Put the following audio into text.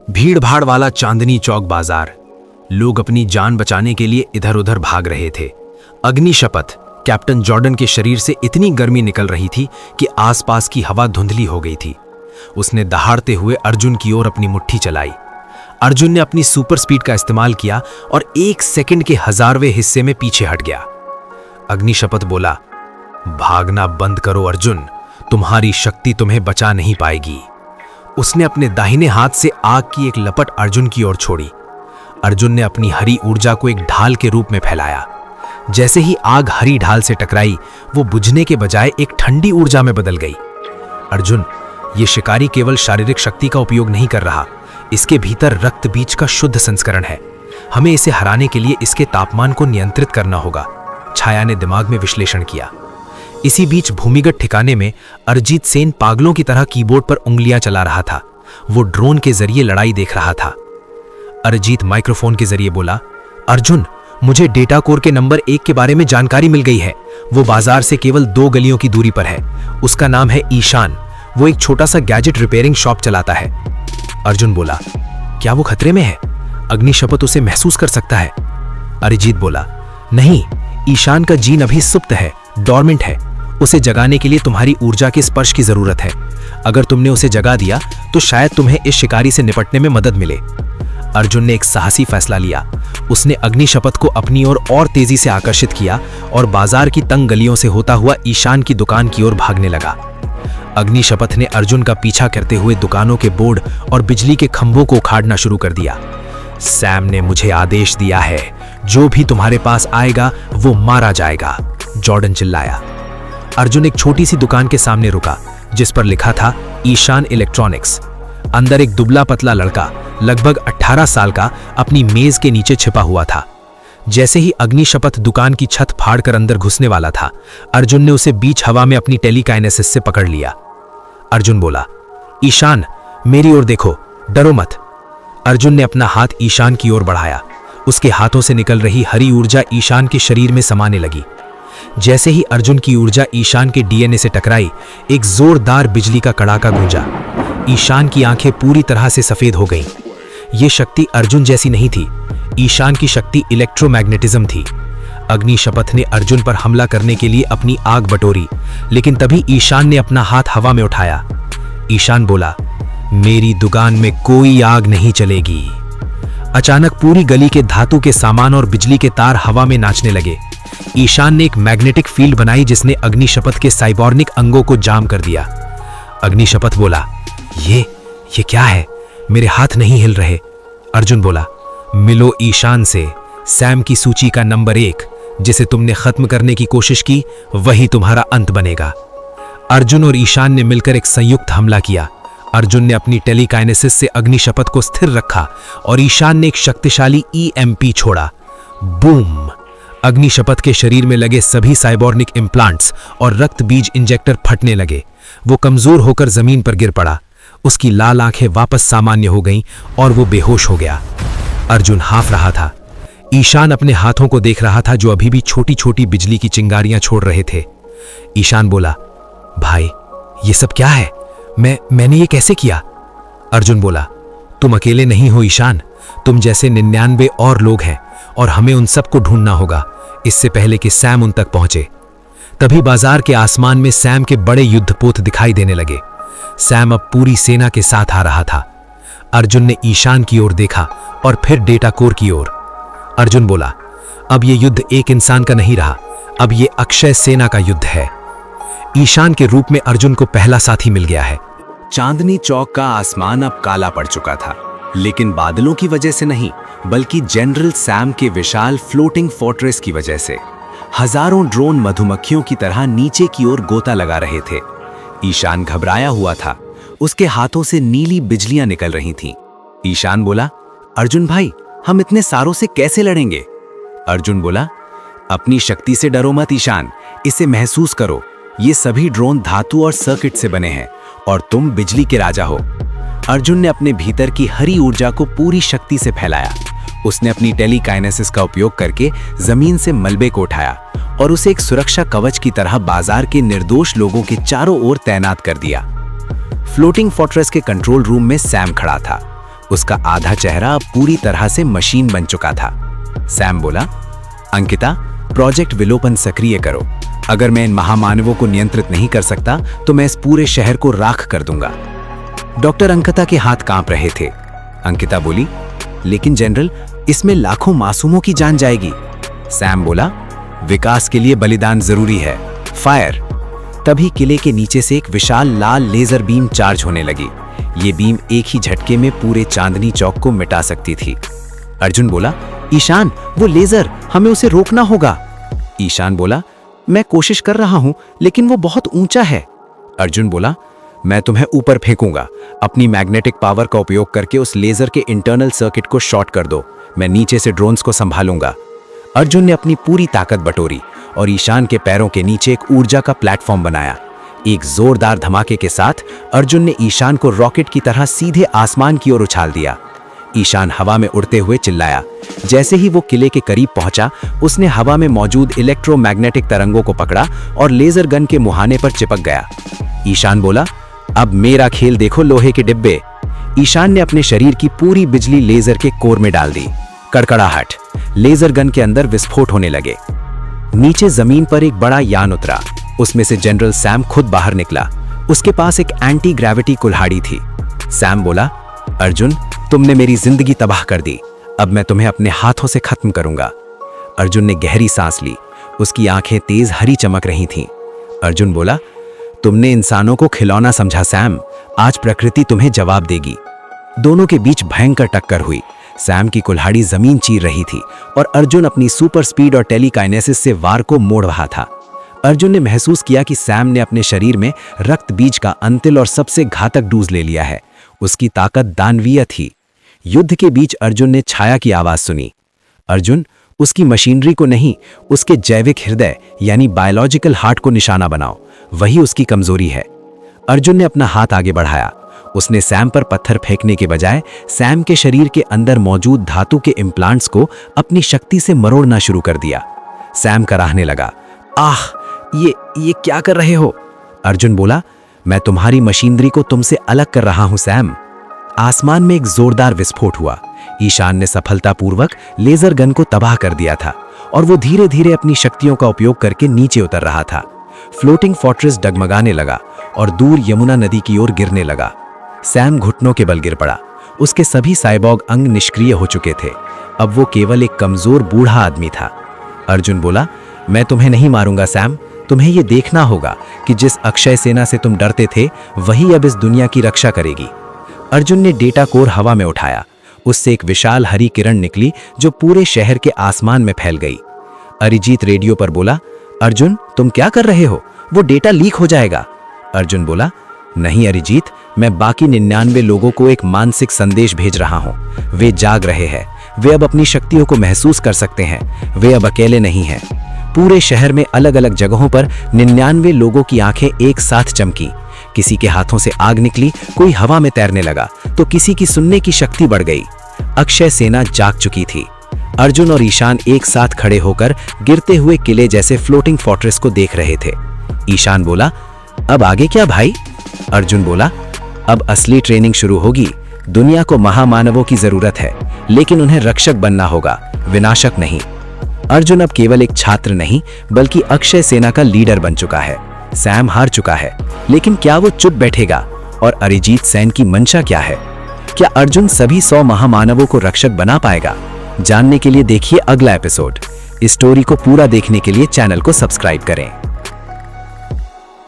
भीड़ भाड़ वाला चांदनी चौक बाजार। लोग अपनी जान बचाने के लिए इधर उधर भाग रहे थे। अग्निशपथ कैप्टन जॉर्डन के शरीर से इतनी गर्मी निकल रही थी कि आसपास की हवा धुंधली हो गई थी। उसने दहाड़ते हुए अर्जुन की ओर अपनी मुट्ठी चलाई। अर्जुन ने अपनी सुपर स्पीड का इस्तेमाल किया और 1 सेकंड के 1000वें हिस्से में पीछे हट गया। अग्निशपथ बोला, भागना बंद करो अर्जुन, तुम्हारी शक्ति तुम्हें बचा नहीं पाएगी। उसने अपने दाहिने हाथ से आग की एक लपट अर्जुन की ओर छोड़ी। अर्जुन ने अपनी हरी ऊर्जा को एक ढाल के रूप में फैलाया। जैसे ही आग हरी ढाल से टकराई, वो बुझने के बजाय एक ठंडी ऊर्जा में बदल गई। अर्जुन, ये शिकारी केवल शारीरिक शक्ति का उपयोग नहीं कर रहा, इसके भीतर रक्त बीज का शुद्ध संस्करण है। हमें इसे हराने के लिए इसके तापमान को नियंत्रित करना होगा। छाया ने दिमाग में विश्लेषण किया। इसी बीच भूमिगत ठिकाने में अरिजीत सेन पागलों की तरह कीबोर्ड पर उंगलियां चला रहा था। वो ड्रोन के जरिए लड़ाई देख रहा था। अरिजीत माइक्रोफोन के जरिए बोला, अर्जुन, मुझे डेटा कोर के नंबर 1 के बारे में जानकारी मिल गई है। वो बाजार से केवल 2 गलियों की दूरी पर है। उसका नाम है ईशान। वो एक छोटा सा गैजेट रिपेयरिंग शॉप चलाता है। अर्जुन बोला, क्या वो खतरे में है? अग्निशपथ उसे महसूस कर सकता है। अरिजीत बोला, नहीं, ईशान का जीन अभी सुप्त है, डॉर्मेंट है। उसे जगाने के लिए तुम्हारी ऊर्जा के स्पर्श की जरूरत है। अगर तुमने उसे जगा दिया तो शायद तुम्हें इस शिकारी से निपटने में मदद मिले। अर्जुन ने एक साहसी फैसला लिया। उसने अग्निशपथ को अपनी ओर और तेजी से आकर्षित किया और बाजार की तंग गलियों से होता हुआ ईशान की दुकान की ओर भागने लगा। अग्निशपथ ने अर्जुन का पीछा करते हुए दुकानों के बोर्ड और बिजली के खंभों को उखाड़ना शुरू कर दिया। सैम ने मुझे आदेश दिया है, जो भी तुम्हारे पास आएगा वो मारा जाएगा, जॉर्डन चिल्लाया। अर्जुन एक छोटी सी दुकान के सामने रुका, जिस पर लिखा था ईशान इलेक्ट्रॉनिक्स। अंदर एक दुबला पतला लड़का लगभग 18 साल का अपनी मेज के नीचे छिपा हुआ था। जैसे ही अग्निशपथ दुकान की छत फाड़कर अंदर घुसने वाला था, अर्जुन ने उसे बीच हवा में अपनी टेलीकाइनेसिस से पकड़ लिया। अर्जुन बोला, ईशान, मेरी ओर देखो, डरो मत। अर्जुन ने अपना हाथ ईशान की ओर बढ़ाया। उसके हाथों से निकल रही हरी ऊर्जा ईशान के शरीर में समाने लगी। जैसे ही अर्जुन की ऊर्जा ईशान के डीएनए से टकराई, एक जोरदार बिजली का कड़ाका गूंजा। ईशान की आंखें पूरी तरह से सफेद हो गईं। ये शक्ति अर्जुन जैसी नहीं थी। ईशान की शक्ति इलेक्ट्रोमैग्नेटिज्म थी। अग्निशपथ ने अर्जुन पर हमला करने के लिए अपनी आग बटोरी, लेकिन तभी ईशान ने अपना हाथ हवा में उठाया। ईशान बोला, मेरी दुकान में कोई आग नहीं चलेगी। अचानक पूरी गली के धातु के सामान और बिजली के तार हवा में नाचने लगे। ईशान ने एक मैग्नेटिक फील्ड बनाई जिसने अग्निशपथ के साइबॉर्निक अंगों को जाम कर दिया। अग्निशपथ बोला, ये क्या है? मेरे हाथ नहीं हिल रहे। अर्जुन बोला, मिलो ईशान से। सैम की सूची का नंबर 1, जिसे तुमने खत्म करने की कोशिश की, वही तुम्हारा अंत बनेगा। अर्जुन और ईशान ने मिलकर एक संयुक्त हमला किया। अर्जुन ने अपनी टेलीकाइनेसिस से अग्निशपथ को स्थिर रखा और ईशान ने एक शक्तिशाली ईएमपी छोड़ा। बूम! अग्निशपथ के शरीर में लगे सभी साइबॉर्निक इम्प्लांट्स और रक्त बीज इंजेक्टर फटने लगे। वो कमजोर होकर जमीन पर गिर पड़ा। उसकी लाल आंखें वापस सामान्य हो गईं और वो बेहोश हो गया। अर्जुन हाफ रहा था। ईशान अपने हाथों को देख रहा था, जो अभी भी छोटी छोटी बिजली की चिंगारियां छोड़ रहे थे। ईशान बोला, भाई, ये सब क्या है? मैंने ये कैसे किया? अर्जुन बोला, तुम अकेले नहीं हो ईशान, तुम जैसे 99 और लोग हैं और हमें उन सबको ढूंढना होगा, इससे पहले कि सैम उन तक पहुंचे। तभी बाजार के आसमान में सैम के बड़े युद्धपोत दिखाई देने लगे। सैम अब पूरी सेना के साथ आ रहा था। अर्जुन ने ईशान की ओर देखा और फिर डेटा कोर की ओर। अर्जुन बोला, अब ये युद्ध एक इंसान का नहीं रहा, अब ये अक्षय सेना का युद्ध है। ईशान के रूप में अर्जुन को पहला साथी मिल गया है। चांदनी चौक का आसमान अब काला पड़ चुका था, लेकिन बादलों की वजह से नहीं, बल्कि जनरल सैम के विशाल फ्लोटिंग फोर्ट्रेस की वजह से। हजारों ड्रोन मधुमक्खियों की तरह नीचे की ओर गोता लगा रहे थे। ईशान घबराया हुआ था। उसके हाथों से नीली बिजलियां निकल रही थीं। ईशान बोला, अर्जुन भाई, हम इतने सारों से कैसे लड़ेंगे? अर्जुन बोला, अपनी शक्ति से डरो मत ईशान, इसे महसूस करो। ये सभी ड्रोन धातु और सर्किट से बने हैं और तुम बिजली के राजा हो। अर्जुन ने अपने भीतर की हरी ऊर्जा को पूरी शक्ति से फैलाया। उसने अपनी टेलीकाइनेसिस का उपयोग करके जमीन से मलबे को उठाया और उसे एक सुरक्षा कवच की तरह बाजार के निर्दोष लोगों के चारों ओर तैनात कर दिया। फ्लोटिंग फोर्ट्रेस के कंट्रोल रूम में सैम खड़ा था। उसका आधा चेहरा अब पूरी तरह से मशीन बन चुका था। सैम बोला, अंकिता, प्रोजेक्ट विलोपन सक्रिय करो। अगर मैं इन महामानवों को नियंत्रित नहीं कर सकता तो मैं इस पूरे शहर को राख कर दूंगा। डॉक्टर अंकिता के हाथ कांप रहे थे। अंकिता बोली, लेकिन जनरल, इसमें लाखों मासूमों की जान जाएगी। सैम बोला, विकास के लिए बलिदान जरूरी है। फायर। तभी किले के नीचे से एक विशाल लाल लेजर बीम चार्ज होने लगी। ये बीम एक ही झटके में पूरे चांदनी चौक को मिटा सकती थी। अर्जुन बोला, ईशान, वो लेजर, हमें उसे रोकना होगा। ईशान बोला, मैं कोशिश कर रहा हूं, लेकिन वो बहुत ऊंचा है। अर्जुन बोला, मैं तुम्हें ऊपर फेंकूंगा। अपनी मैग्नेटिक पावर का उपयोग करके उस लेजर के इंटरनल सर्किट को शॉर्ट कर दो। मैं नीचे से ड्रोन्स को संभालूंगा। अर्जुन ने अपनी पूरी ताकत बटोरी और ईशान के पैरों के नीचे एक ऊर्जा का प्लेटफॉर्म बनाया। एक जोरदार धमाके के साथ अर्जुन ने ईशान को रॉकेट की तरह सीधे आसमान की ओर उछाल दिया। ईशान हवा में उड़ते हुए चिल्लाया। जैसे ही वो किले के करीब पहुंचा, उसने हवा में मौजूद इलेक्ट्रोमैग्नेटिक तरंगों को पकड़ा और लेजर गन के मुहाने पर चिपक गया। ईशान बोला, अब मेरा खेल देखो लोहे के डिब्बे। ईशान ने अपने शरीर की पूरी बिजली लेजर के कोर में डाल दी। कड़कड़ाहट। लेजर गन के अंदर विस्फोट होने लगे। नीचे जमीन पर एक बड़ा यान उतरा। उसमें से जनरल सैम खुद बाहर निकला। उसके पास एक एंटी ग्रेविटी कुल्हाड़ी थी। सैम बोला, अर्जुन, तुमने मेरी जिंदगी तबाह कर दी। अब मैं तुम्हें अपने हाथों से खत्म करूंगा। अर्जुन ने गहरी सांस ली। उसकी आंखें तेज हरी चमक रही थीं। अर्जुन बोला, तुमने इंसानों को खिलौना समझा सैम। आज प्रकृति तुम्हें जवाब देगी। दोनों के बीच भयंकर टक्कर हुई। सैम की कुल्हाड़ी जमीन चीर रही थी और अर्जुन अपनी सुपर स्पीड और टेलीकाइनेसिस से वार को मोड़ रहा था। अर्जुन ने महसूस किया कि सैम ने अपने शरीर में रक्त बीज का अंतिल और सबसे घातक डोज ले लिया है। उसकी ताकत दानवीय थी। युद्ध के बीच अर्जुन ने छाया की आवाज सुनी। अर्जुन, उसकी मशीनरी को नहीं, उसके जैविक हृदय यानी बायोलॉजिकल हार्ट को निशाना बनाओ। वही उसकी कमजोरी है। अर्जुन ने अपना हाथ आगे बढ़ाया। उसने सैम पर पत्थर फेंकने के बजाय सैम के शरीर के अंदर मौजूद धातु के इम्प्लांट्स को अपनी शक्ति से मरोड़ना शुरू कर दिया। सैम कराहने लगा। आह, ये क्या कर रहे हो? अर्जुन बोला, मैं तुम्हारी मशीनरी को तुमसे अलग कर रहा हूं सैम। आसमान में एक जोरदार विस्फोट हुआ। ईशान ने सफलतापूर्वक लेजर गन को तबाह कर दिया था और वो धीरे धीरे अपनी शक्तियों का उपयोग करके नीचे उतर रहा था। फ्लोटिंग फोर्ट्रेस डगमगाने लगा और दूर यमुना नदी की ओर गिरने लगा। सैम घुटनों के बल गिर पड़ा। उसके सभी साइबॉग अंग निष्क्रिय हो चुके थे। अब वो केवल एक कमजोर बूढ़ा आदमी था। अर्जुन बोला, मैं तुम्हें नहीं मारूंगा सैम। तुम्हें यह देखना होगा कि जिस अक्षय सेना से तुम डरते थे, वही अब इस दुनिया की रक्षा करेगी। अर्जुन ने डेटा कोर हवा में उठाया। उससे एक विशाल हरी किरण निकली जो पूरे शहर के आसमान में फैल गई। अरिजीत रेडियो पर बोला, अर्जुन, तुम क्या कर रहे हो? वो डेटा लीक हो जाएगा। अर्जुन बोला, नहीं अरिजीत, मैं बाकी 99 लोगों को एक मानसिक संदेश भेज रहा हूं। वे जाग रहे हैं। वे अब अपनी शक्तियों को महसूस कर सकते हैं। वे अब अकेले नहीं हैं। पूरे शहर में अलग अलग जगहों पर 99 लोगों की आंखें एक साथ चमकी। किसी के हाथों से आग निकली, कोई हवा में तैरने लगा, तो किसी की सुनने की शक्ति बढ़ गई। अक्षय सेना जाग चुकी थी। अर्जुन और ईशान एक साथ खड़े होकर गिरते हुए किले जैसे फ्लोटिंग फोर्ट्रेस को देख रहे थे। ईशान बोला, अब आगे क्या भाई? अर्जुन बोला, अब असली ट्रेनिंग शुरू होगी। दुनिया को महामानवों की जरूरत है, लेकिन उन्हें रक्षक बनना होगा, विनाशक नहीं। अर्जुन अब केवल एक छात्र नहीं, बल्कि अक्षय सेना का लीडर बन चुका है। सैम हार चुका है, लेकिन क्या वो चुप बैठेगा? और अरिजीत सेन की मंशा क्या है? क्या अर्जुन सभी 100 महामानवों को रक्षक बना पाएगा? जानने के लिए देखिए अगला एपिसोड। इस स्टोरी को पूरा देखने के लिए चैनल को सब्सक्राइब करें।